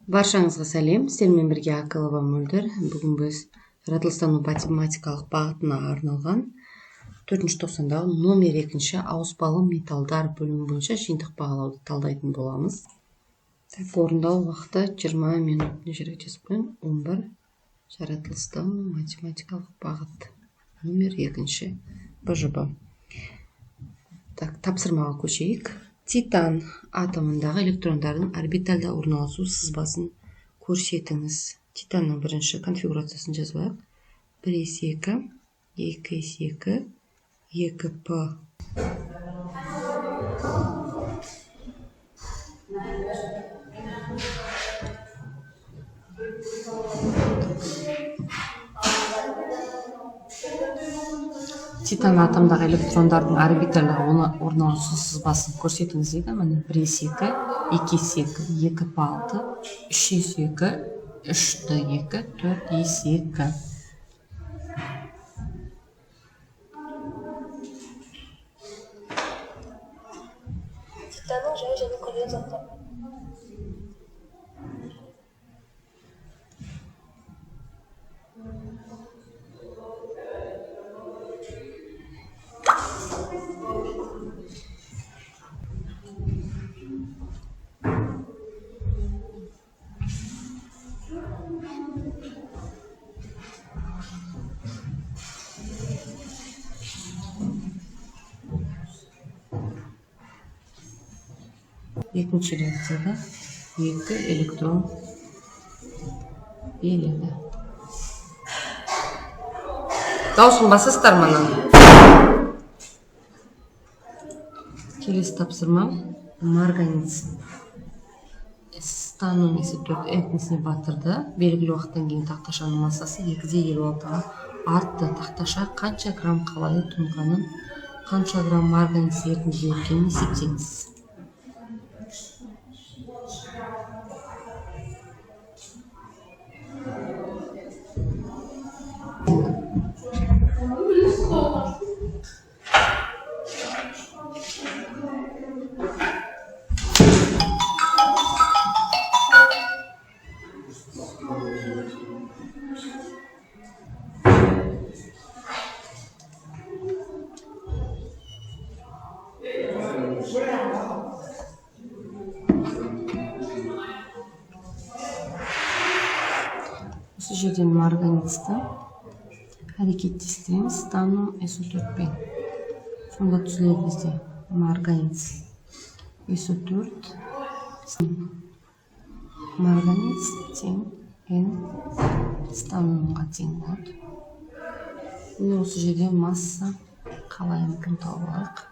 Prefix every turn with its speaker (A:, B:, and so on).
A: Баршаңызға сәлем, сіздермен бірге Акылова Мөлдір. Бүгін біз жаратылыстану математикалық бағытына арналған 4-тоқсандағы номер 2 ауыспалы металдар бөлімі бойынша жиынтық бағалауды талдайтын боламыз. Орындау уақыты 20 минут. Жерге жазып қойын. 11 жаратылыстану математикалық бағыт номер 2 БЖБ. Тапсырмаға көшейік. Титан атомындағы электрондардың орбитальда орналасу сызбасын көрсетіңіз. Титанның бірінші конфигурациясын жазайық. 1s2, 2s2, 2p. Титан атомдағы электрондардың орбитальда орналасу сызбасын көрсетіңіз дейді. Міне 1s2, 2s2, 2p6, 3s2, 3d2, 4s2.
B: Титанның жай және күлген заттар.
A: Екінші реакцияда 2 электрон беріледі. Дауысын басасыздар мұны. Келесі тапсырма марганец стану несі 4 энтнесіне батырды. Белгілі уақыттан кейін тақташаның массасы 2,56-ға артты. Тақташа қанша грамм қалайы тұнғанын, қанша грамм марганец ерітінді екенін есептеңіз. Осы жерден марганецті әрекеттестіреміз стану SO4-пен. Сонда түзіледі бізде марганец SO4 марганец тең N стануға тең болады. Осы жерде масса қалай мүмкін тауып алайық.